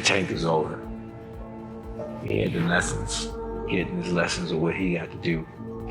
Tank is over. He had the lessons, getting his lessons of what he got to do,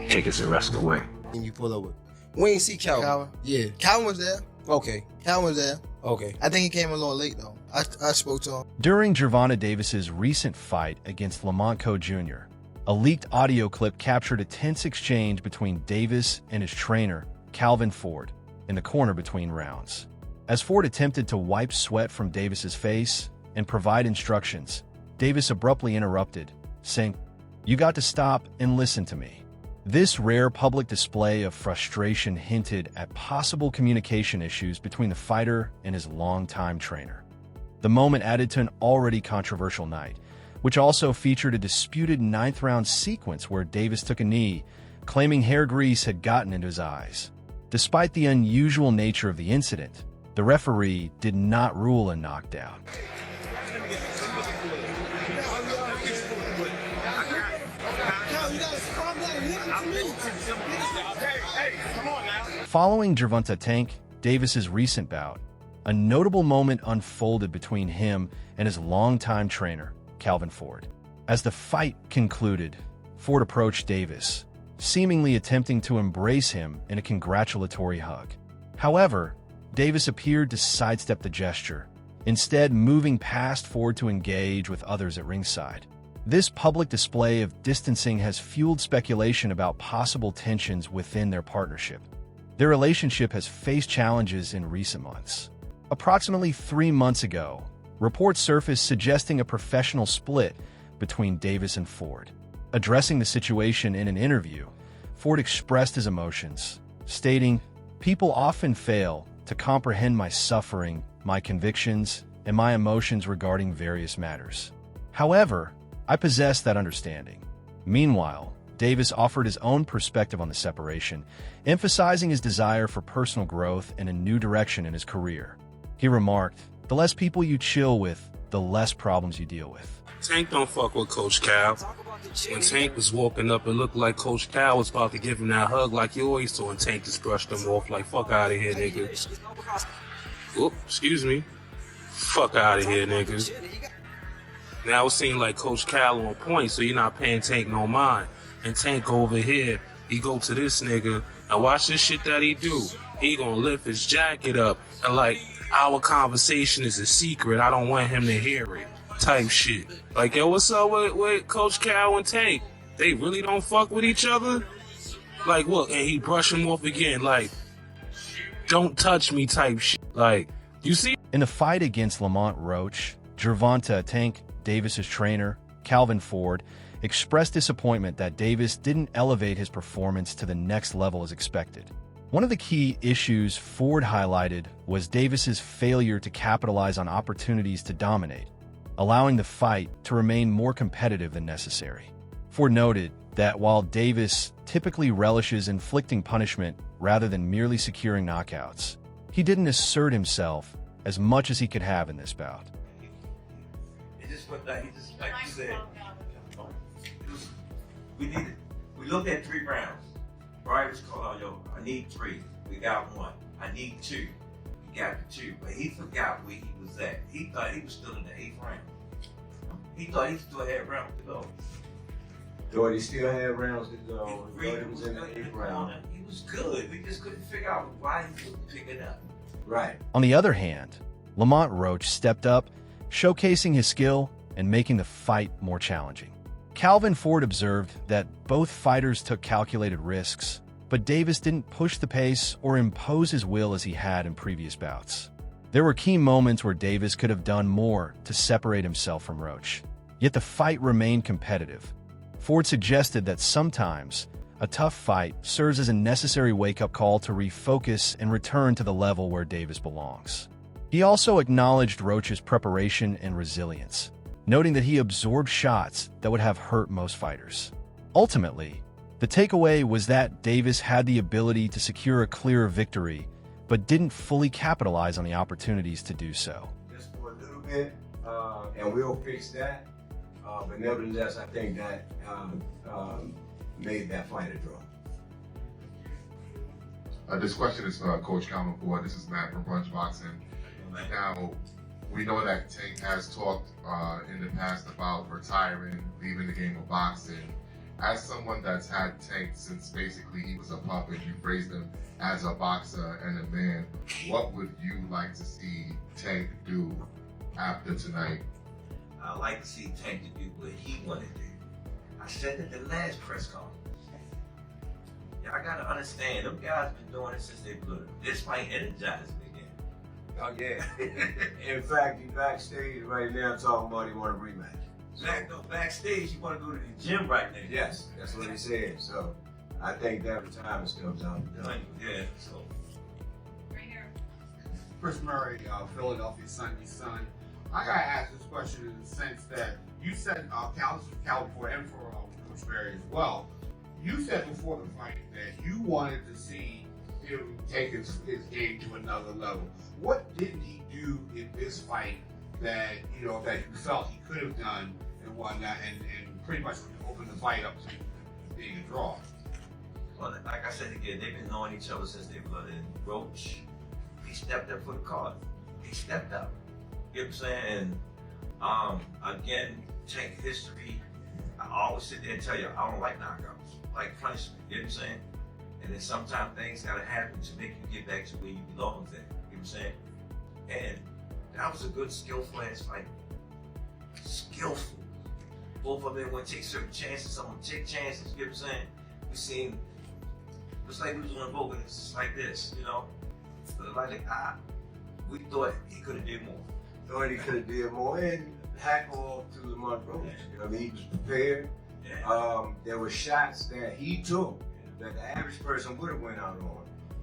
take us the rest of the way. And you pull over. We ain't see Calvin. Yeah. Calvin was there. Okay. Calvin was there. Okay. I think he came a little late though. I spoke to him. During Gervonta Davis's recent fight against Lamont Roach Jr., a leaked audio clip captured a tense exchange between Davis and his trainer, Calvin Ford, in the corner between rounds. As Ford attempted to wipe sweat from Davis's face and provide instructions, Davis abruptly interrupted, saying, "You got to stop and listen to me." This rare public display of frustration hinted at possible communication issues between the fighter and his longtime trainer. The moment added to an already controversial night, which also featured a disputed ninth-round sequence where Davis took a knee, claiming hair grease had gotten into his eyes. Despite the unusual nature of the incident, the referee did not rule a knockdown. Following Gervonta Tank Davis's recent bout, a notable moment unfolded between him and his longtime trainer, Calvin Ford. As the fight concluded, Ford approached Davis, seemingly attempting to embrace him in a congratulatory hug. However, Davis appeared to sidestep the gesture, instead moving past Ford to engage with others at ringside. This public display of distancing has fueled speculation about possible tensions within their partnership. Their relationship has faced challenges in recent months. Approximately 3 months ago, reports surfaced suggesting a professional split between Davis and Ford. Addressing the situation in an interview, Ford expressed his emotions, stating, "People often fail to comprehend my suffering, my convictions, and my emotions regarding various matters. However, I possess that understanding." Meanwhile, Davis offered his own perspective on the separation, emphasizing his desire for personal growth and a new direction in his career. He remarked, "The less people you chill with, the less problems you deal with." Tank don't fuck with Coach Cal. When Tank was walking up, it looked like Coach Cal was about to give him that hug like you always do, and Tank just brushed him off like, "Fuck out of here, nigga." Oop, excuse me. Fuck out of here, nigga. Now it seems like Coach Cal on point, so you're not paying Tank no mind. And Tank over here, he go to this nigga, and watch this shit that he do. He gonna lift his jacket up, and like, our conversation is a secret, I don't want him to hear it, type shit. Like, yo, what's up with Coach Cal and Tank? They really don't fuck with each other? Like, what, and he brush him off again, like, don't touch me type shit. Like, you see? In the fight against Lamont Roach, Gervonta Tank Davis's trainer, Calvin Ford, expressed disappointment that Davis didn't elevate his performance to the next level as expected. One of the key issues Ford highlighted was Davis's failure to capitalize on opportunities to dominate, allowing the fight to remain more competitive than necessary. Ford noted that while Davis typically relishes inflicting punishment rather than merely securing knockouts, he didn't assert himself as much as he could have in this bout. He just like you said, we looked at 3 rounds. Brian was calling out, "Yo, I need 3. We got 1. I need 2. We got the 2. But he forgot where he was at. He thought he was still in the 8th round. He thought he still had rounds to go. Thought he still had rounds to go. Thought he was in the 8th round. He was good. We just couldn't figure out why he wasn't picking up. Right. On the other hand, Lamont Roach stepped up, showcasing his skill and making the fight more challenging. Calvin Ford observed that both fighters took calculated risks, but Davis didn't push the pace or impose his will as he had in previous bouts. There were key moments where Davis could have done more to separate himself from Roach, yet the fight remained competitive. Ford suggested that sometimes a tough fight serves as a necessary wake-up call to refocus and return to the level where Davis belongs. He also acknowledged Roach's preparation and resilience, noting that he absorbed shots that would have hurt most fighters. Ultimately, the takeaway was that Davis had the ability to secure a clearer victory, but didn't fully capitalize on the opportunities to do so. Just for a little bit, and we'll fix that. But nevertheless, I think that made that fight a draw. This question is for Coach Calvin Ford. This is Matt from Brunch Boxing. Now, We know that Tank has talked in the past about retiring, leaving the game of boxing. As someone that's had Tank since basically he was a pup and you raised him as a boxer and a man, what would you like to see Tank do after tonight? I like to see Tank to do what he want to do. I said at the last press conference. Y'all gotta understand, them guys been doing it since they blew it. This fight energized me again. Oh yeah. In fact, he backstage right now talking about he want a rematch. Backstage, you want to go to the gym right now. Yes, that's what he said. So I think that retirement comes out of done. Yeah, so. Chris Murray, Philadelphia Sunday Sun. I gotta ask this question in the sense that you said, Cal before and for Coach Murray as well. You said before the fight that you wanted to see him take his game to another level. What didn't he do in this fight that you felt he could have done and won that and pretty much opened the fight up to being a draw? Well, like I said again, they've been knowing each other since they blooded. Roach, he stepped up for the card. He stepped up. You know what I'm saying? And again, Tank history, I always sit there and tell you, I don't like knockouts, I like punishment. You know what I'm saying? And then sometimes things gotta happen to make you get back to where you belong there. You know what I'm saying? And that was a good, skillful ass fight. Skillful. Both of them want to take certain chances, some want to take chances, you know what I'm saying? We seen, it's like we was on a boat and it's just like this, you know? But like, we thought he could have did more. Thought he could have did more and hack off to Lamont Roach. You know what I mean? He was prepared. Yeah. There were shots that he took that the average person would have went out on.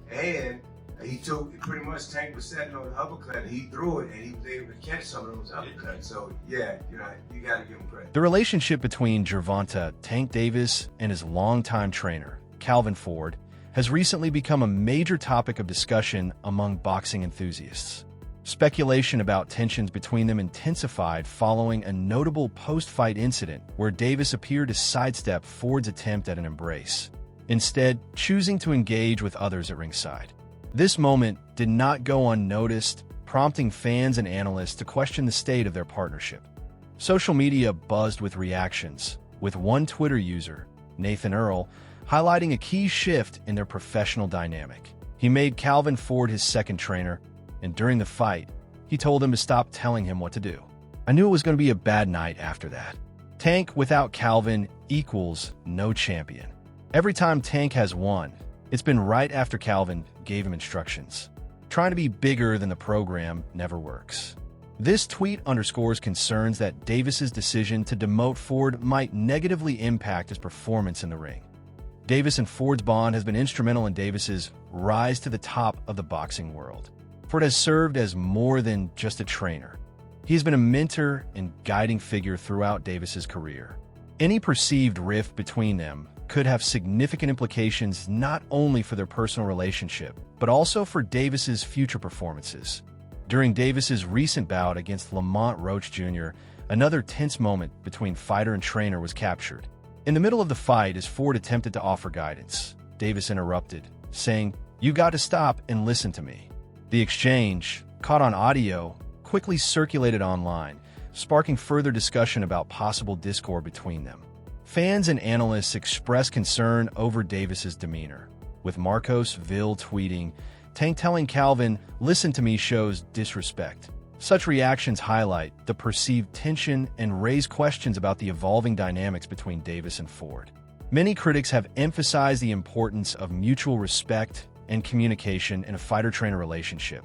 And he took, pretty much Tank was setting on the uppercut and he threw it and he was able to catch some of those uppercuts. So yeah, you got to give him credit. The relationship between Gervonta, Tank Davis, and his longtime trainer, Calvin Ford, has recently become a major topic of discussion among boxing enthusiasts. Speculation about tensions between them intensified following a notable post-fight incident where Davis appeared to sidestep Ford's attempt at an embrace, instead choosing to engage with others at ringside. This moment did not go unnoticed, prompting fans and analysts to question the state of their partnership. Social media buzzed with reactions, with one Twitter user, Nathan Earl, highlighting a key shift in their professional dynamic. He made Calvin Ford his second trainer, and during the fight, he told him to stop telling him what to do. I knew it was going to be a bad night after that. Tank without Calvin equals no champion. Every time Tank has won, it's been right after Calvin gave him instructions. Trying to be bigger than the program never works. This tweet underscores concerns that Davis's decision to demote Ford might negatively impact his performance in the ring. Davis and Ford's bond has been instrumental in Davis's rise to the top of the boxing world. Ford has served as more than just a trainer. He has been a mentor and guiding figure throughout Davis's career. Any perceived rift between them could have significant implications not only for their personal relationship, but also for Davis's future performances. During Davis's recent bout against Lamont Roach Jr., another tense moment between fighter and trainer was captured. In the middle of the fight, as Ford attempted to offer guidance, Davis interrupted, saying, "You got to stop and listen to me." The exchange, caught on audio, quickly circulated online, sparking further discussion about possible discord between them. Fans and analysts expressed concern over Davis's demeanor, with Marcos Ville tweeting, "Tank telling Calvin, 'Listen to me' shows disrespect." Such reactions highlight the perceived tension and raise questions about the evolving dynamics between Davis and Ford. Many critics have emphasized the importance of mutual respect and communication in a fighter-trainer relationship,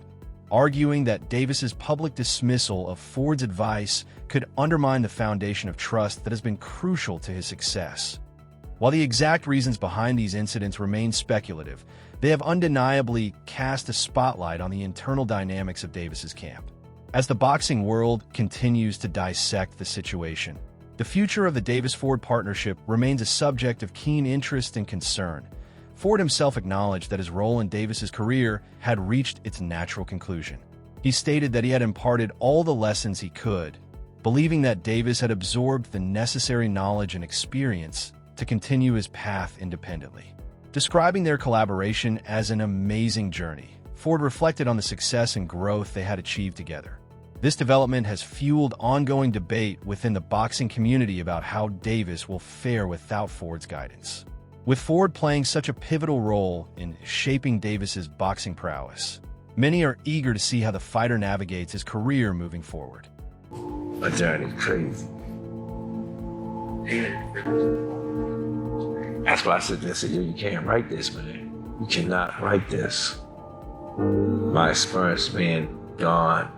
arguing that Davis's public dismissal of Ford's advice could undermine the foundation of trust that has been crucial to his success. While the exact reasons behind these incidents remain speculative, they have undeniably cast a spotlight on the internal dynamics of Davis's camp. As the boxing world continues to dissect the situation, the future of the Davis-Ford partnership remains a subject of keen interest and concern. Ford himself acknowledged that his role in Davis's career had reached its natural conclusion. He stated that he had imparted all the lessons he could, believing that Davis had absorbed the necessary knowledge and experience to continue his path independently. Describing their collaboration as an amazing journey, Ford reflected on the success and growth they had achieved together. This development has fueled ongoing debate within the boxing community about how Davis will fare without Ford's guidance. With Ford playing such a pivotal role in shaping Davis's boxing prowess, many are eager to see how the fighter navigates his career moving forward. My journey's crazy. That's why I said this, yo, you can't write this, man. You cannot write this. My experience being gone,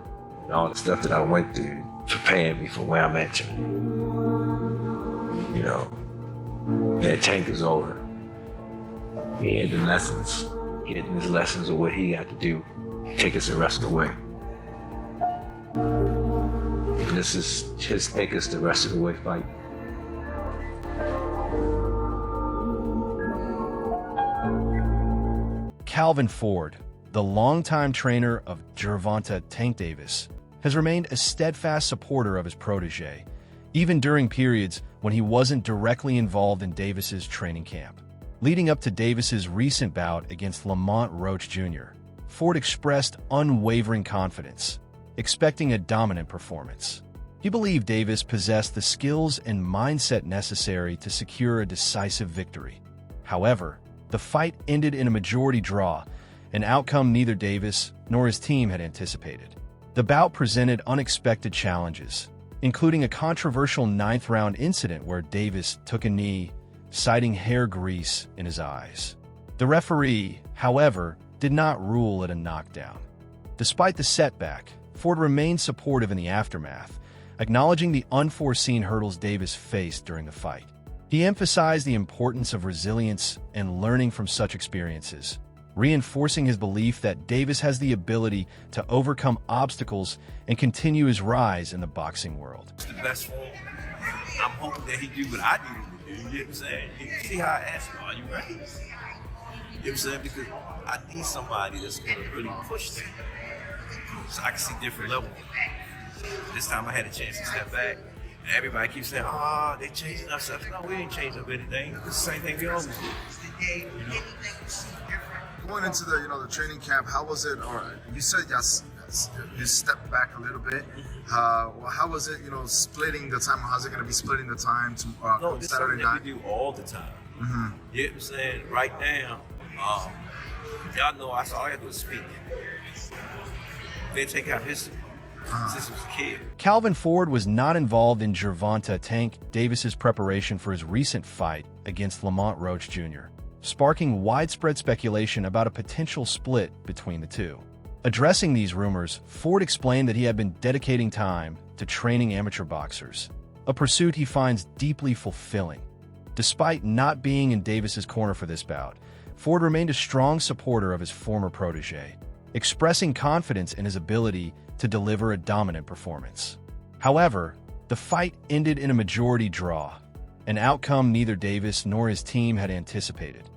and all the stuff that I went through, preparing me for where I'm at. You know, that tank is over. He had the lessons, getting his lessons of what he had to do, take us the rest of the way. And this is his take us the rest of the way fight. Calvin Ford, the longtime trainer of Gervonta Tank Davis, has remained a steadfast supporter of his protege, even during periods when he wasn't directly involved in Davis's training camp. Leading up to Davis's recent bout against Lamont Roach Jr., Ford expressed unwavering confidence, expecting a dominant performance. He believed Davis possessed the skills and mindset necessary to secure a decisive victory. However, the fight ended in a majority draw, an outcome neither Davis nor his team had anticipated. The bout presented unexpected challenges, including a controversial ninth-round incident where Davis took a knee, citing hair grease in his eyes. The referee, however, did not rule it a knockdown. Despite the setback, Ford remained supportive in the aftermath, acknowledging the unforeseen hurdles Davis faced during the fight. He emphasized the importance of resilience and learning from such experiences, reinforcing his belief that Davis has the ability to overcome obstacles and continue his rise in the boxing world. The best form. I'm hoping that he do what I need him to do. You know what I'm saying? You see how I asked him, are you ready? You know what I'm saying? Because I need somebody that's going to really push me so I can see different levels. This time I had a chance to step back. And everybody keeps saying, they changing up stuff. No, we ain't changed up anything. It's the same thing we always do. You know? Going into the the training camp, how was it? Or you said yes, you stepped back a little bit. How was it? Splitting the time. How's it going to be splitting the time to No, this is something that we do all the time. Mm-hmm. You know what I'm saying? Right now, y'all know all I got to do is speak. They take out history. Since he was a kid. Calvin Ford was not involved in Gervonta Tank Davis's preparation for his recent fight against Lamont Roach Jr., sparking widespread speculation about a potential split between the two. Addressing these rumors, Ford explained that he had been dedicating time to training amateur boxers, a pursuit he finds deeply fulfilling. Despite not being in Davis's corner for this bout, Ford remained a strong supporter of his former protege, expressing confidence in his ability to deliver a dominant performance. However, the fight ended in a majority draw, an outcome neither Davis nor his team had anticipated.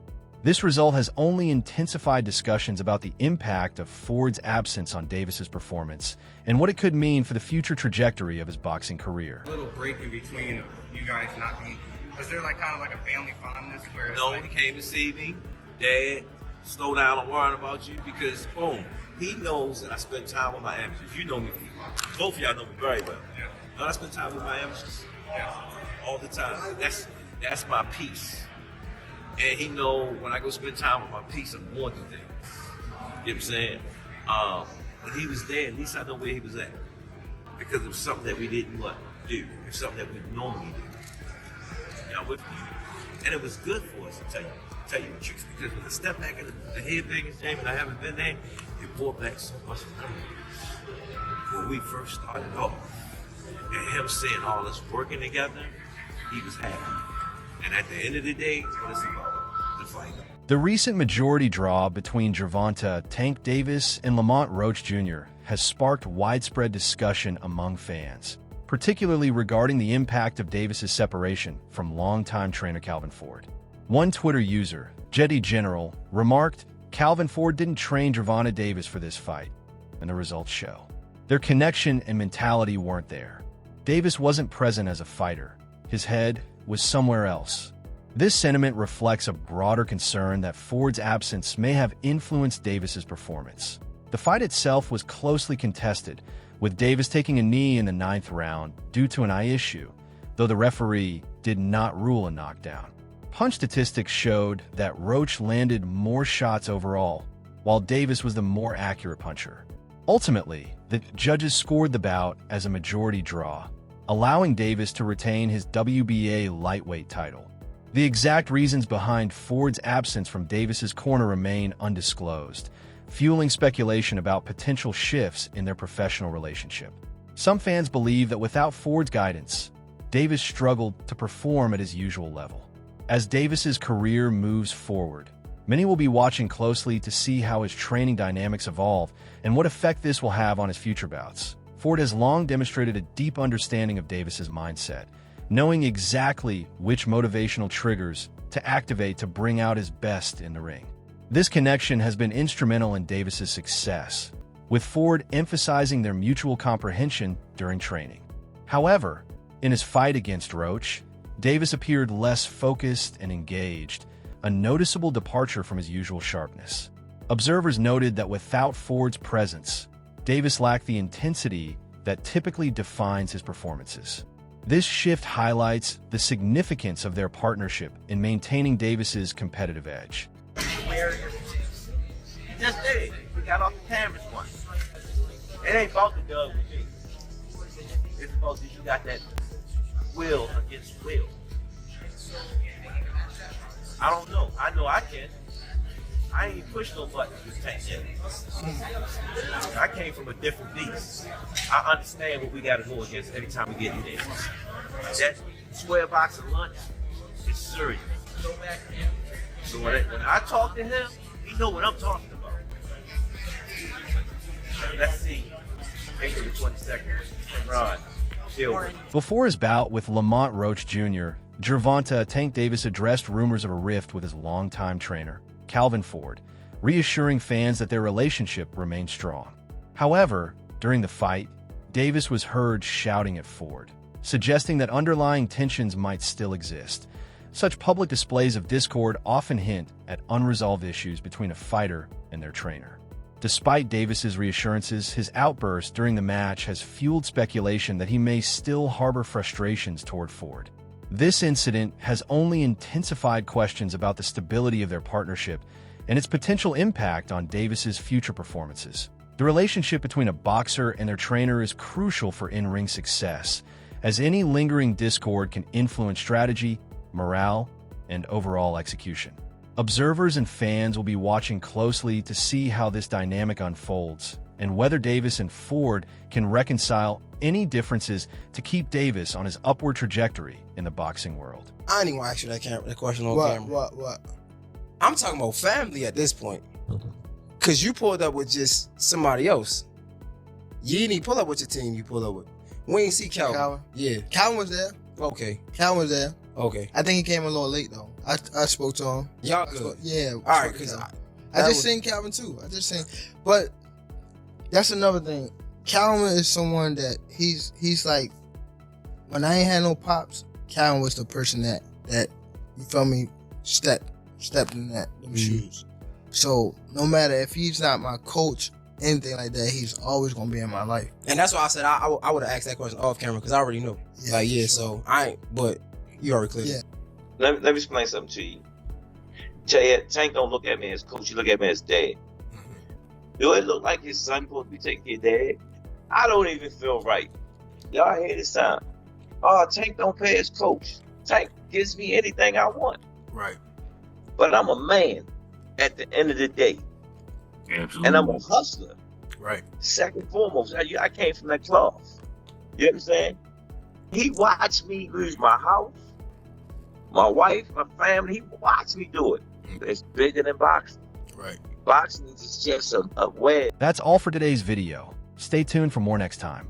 This result has only intensified discussions about the impact of Ford's absence on Davis's performance and what it could mean for the future trajectory of his boxing career. A little break in between you guys not being. Was there kind of a family fondness where? No, he came to see me. Dad, slow down. I'm worrying about you because boom. He knows that I spend time with my amateurs. You know me. Both of y'all know me very well. Yeah. I spend time with my amateurs all the time. That's my peace. And he know when I go spend time with my peace, I'm going through things. You know what I'm saying? When he was there, at least I know where he was at. Because it was something that we didn't do. It was something that we normally do. Y'all with me? And it was good for us, to tell you the truth. Because when I step back in the head biggest game and I haven't been there, it brought back so much memories. When we first started off, and him seeing all us working together, he was happy. And at the end of the day, what it's about, the fight. The recent majority draw between Gervonta Tank Davis and Lamont Roach Jr. has sparked widespread discussion among fans, particularly regarding the impact of Davis's separation from longtime trainer Calvin Ford. One Twitter user, Jetty General, remarked, "Calvin Ford didn't train Gervonta Davis for this fight, and the results show. Their connection and mentality weren't there. Davis wasn't present as a fighter. His head was somewhere else." This sentiment reflects a broader concern that Ford's absence may have influenced Davis's performance. The fight itself was closely contested, with Davis taking a knee in the 9th round due to an eye issue, though the referee did not rule a knockdown. Punch statistics showed that Roach landed more shots overall, while Davis was the more accurate puncher. Ultimately, the judges scored the bout as a majority draw, allowing Davis to retain his WBA lightweight title. The exact reasons behind Ford's absence from Davis's corner remain undisclosed, fueling speculation about potential shifts in their professional relationship. Some fans believe that without Ford's guidance, Davis struggled to perform at his usual level. As Davis's career moves forward, many will be watching closely to see how his training dynamics evolve and what effect this will have on his future bouts. Ford has long demonstrated a deep understanding of Davis's mindset, knowing exactly which motivational triggers to activate to bring out his best in the ring. This connection has been instrumental in Davis's success, with Ford emphasizing their mutual comprehension during training. However, in his fight against Roach, Davis appeared less focused and engaged, a noticeable departure from his usual sharpness. Observers noted that without Ford's presence, Davis lacked the intensity that typically defines his performances. This shift highlights the significance of their partnership in maintaining Davis's competitive edge. Just did it. We got off the cameras once. It ain't about the dub with me. It's about that you got that will against will. I don't know. I know I can. I ain't pushed no buttons with Tank yet. I came from a different beast. I understand what we got to go against every time we get in there. That square box of lunch is serious. So when I talk to him, he know what I'm talking about. Let's see. April 22nd. Rod. Before his bout with Lamont Roach Jr., Gervonta Tank Davis addressed rumors of a rift with his longtime trainer, Calvin Ford, reassuring fans that their relationship remained strong. However, during the fight, Davis was heard shouting at Ford, suggesting that underlying tensions might still exist. Such public displays of discord often hint at unresolved issues between a fighter and their trainer. Despite Davis's reassurances, his outburst during the match has fueled speculation that he may still harbor frustrations toward Ford. This incident has only intensified questions about the stability of their partnership and its potential impact on Davis's future performances. The relationship between a boxer and their trainer is crucial for in-ring success, as any lingering discord can influence strategy, morale, and overall execution. Observers and fans will be watching closely to see how this dynamic unfolds and whether Davis and Ford can reconcile any differences to keep Davis on his upward trajectory in the boxing world. I ain't even want to ask you that question on camera. What? I'm talking about family at this point. Because you pulled up with just somebody else. You didn't even pull up with your team you pulled up with. We ain't see Calvin. Yeah. Calvin was there. Okay. Calvin was there. Okay. I think he came a little late though. I spoke to him. Y'all good. Yeah. All right, because I just seen Calvin too. But that's another thing. Calvin is someone that he's like, when I ain't had no pops, Calvin was the person that you feel me stepped in them shoes. So no matter if he's not my coach, anything like that, he's always gonna be in my life. And that's why I said I would have asked that question off camera because I already know. Yeah, so I ain't, but you already cleared. Yeah. Let me explain something to you. Tank don't look at me as coach, you look at me as dad. Do it look like his son supposed to be taking your dad? I don't even feel right. Y'all hear this time? Oh, Tank don't pay his coach. Tank gives me anything I want. Right. But I'm a man at the end of the day. Absolutely. And I'm a hustler. Right. Second and foremost, I came from that cloth. You understand? He watched me lose my house, my wife, my family. He watched me do it. It's bigger than boxing. Right. Boxing is just a way. That's all for today's video. Stay tuned for more next time.